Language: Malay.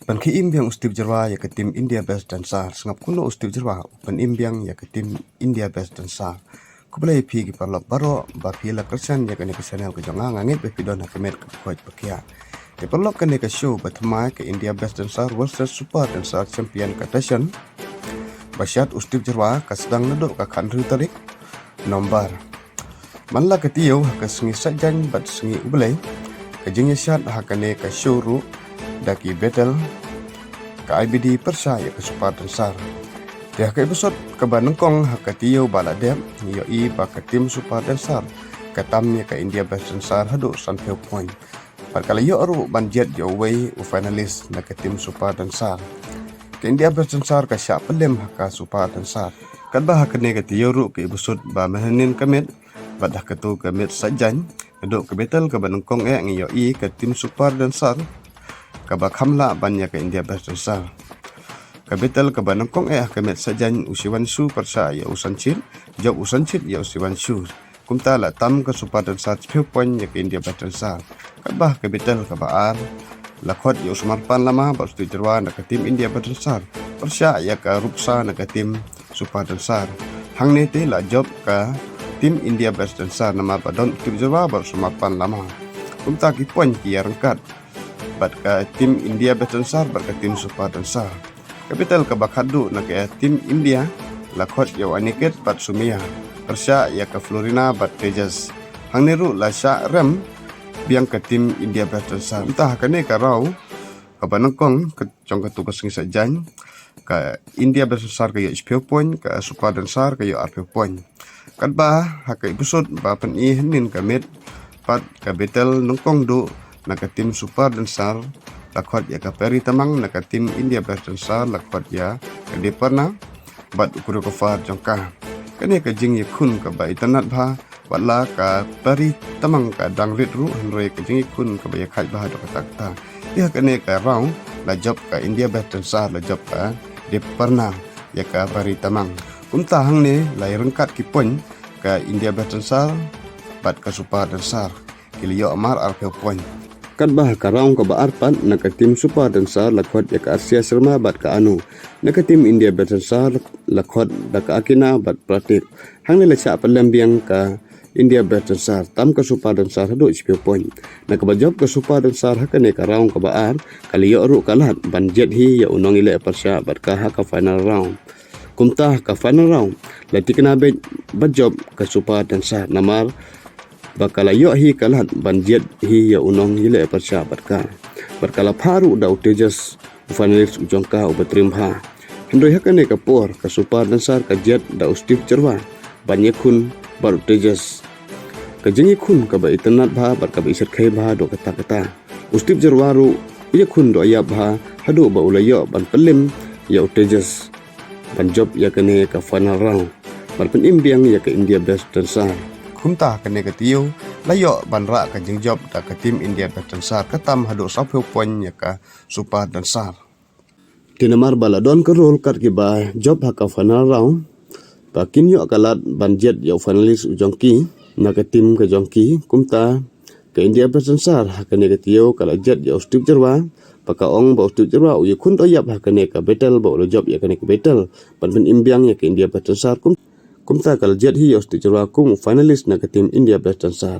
Ban ki imbiang ustip jerwa ya ke tim India Best dan Sar sengap kuno ustip jerwa ban imbiang ya ke tim India Best dan Sar ku belai pi ki parlok baro ba pi la kersan ya ke ne ke channel ke jonga ngangit be pidon ha kemet ke khoj pakia te parlok ke ne ke show batma ke India Best dan Sar versus Super dan Sar Champion Competition basyat ustip jerwa ka sedang nedok ka khandru tarik nomor manla ke tiyo ka sengi sajan bat sengi ubelai ke jingya syat ha ke ne ke show ru daki battle ke IBD persaya ke Super dan Sar. Dia ke episode ke Banengkong hak tiyo baladep yoi ba ke tim Super dan Sar katamnya ke India Best dan Sar hadu sanpeu point. Perkala yo aru banjet yo way u finalis na ke tim Super dan Sar. Ke India Best dan Sar ke syak pelem hak Super dan Sar. Kan bah ke ne ke tiyo ru ke episode ba mehenin kemet badah ketu kemet sajan hadu ke battle ke Banengkong yoi ke tim Super dan Sar. Kaba kamla banyak ke India Best dan Sar. Kabital ke Banengkong kemet sajan usiwan su persa ya usancit, job usancit ya usiwan su. Kumta la tam ke Super dan Sar 10 poin ya ke India Best dan Sar. Kabah kabital ke Baar lakot ya Usmarpan lama bersetu jerwa na ke tim India Best dan Sar. Persa ya ke Rupsa na ke tim Super dan Sar. Hang nete la job ke tim India Best dan Sar nama badon tu jerwa Usmarpan lama. Kumta ki poin ki ya rengkat bat ke tim India Best dan Sar bat ke tim Super dan Sar. Kapital ke Bakhadu na ke tim India lakot ya Aniket bat Sumia. Persya ya ke Florina bat Tejas. Hang neru la syak rem biang ke tim India Best dan Sar. Entah kene ke rau ke Banengkong ke jong ke tugas ngi sajan ke India Best dan Sar ke ya 10 poin ke Super dan Sar ke ya 10 poin. Kat ba hak episode ba pen i henin ke met pat ke betel nengkong du na ke tim Super dan Sar lakot ya ke Peri Tamang na ke tim India Best dan Sar lakot ya ke Deparna bat ukuru ke Far jongka kene ke jing ya kun ke ba internet ba wala ke Peri Tamang ke dangrit ru hanroi ke jing kun ke ba ya khai ba do ke takta dia kene ke rau la job ke India Best dan Sar la job ke Deparna ya ke Peri Tamang umta hang ne lai rengkat ki poin ke India Best dan Sar bat ke Super dan Sar kiliyo amar arpeu poin. Kan bah karang ke Baarpan na ke tim Super dan Sar lakot ya ke Asia Serma bat ke Anu na ke tim India Best dan Sar lakot da ke Akina bat Pratik hang ni lecak pelembiang ke India Best dan Sar tam ke Super dan Sar hadu 10 poin na ke bajab ke Super dan Sar hak ne karang ke Baar kali yo ru kalat ban jet hi ya unong ile persya bat ke hak final round kumtah ke final round lati kena bajab ke Super dan Sar namar bakala yo hi kalat banjet hi ya unong hile persya batka berkala paru da Tejas finalis ujongka ubatrimha hendoi hakane kapor ka Super dan Sar ka jet da ustif cerwa banyekun baru Tejas ka jengi kun ka ba internet bha barka ba isat khai bha do kata ustif jerwaru iya kun do ya bha hadu ba ulayo ban pelim ya Tejas ban job ya kane ka final round ban pen imbiang ya ke India Best dan Sar kumta kene ke tiyo layo banra ke jeng job da ke tim India Best dan Sar katam hadu 10 poin ya ke Super dan Sar tinamar baladon ke rol kat ki ba job haka final round bakin yo kalat banjet yo finalis ujongki na ke tim ke jongki kumta ke India Best dan Sar hakane ke tiyo kala jet yo stip jerwa paka ong ba stip jerwa u kun to yap hakane ke battle ba lo job ya kane ke battle pan pen imbiang ya ke India Best dan Sar kumta kal jet hi yos ti jerwa kum finalis na ke tim India Best dan Sar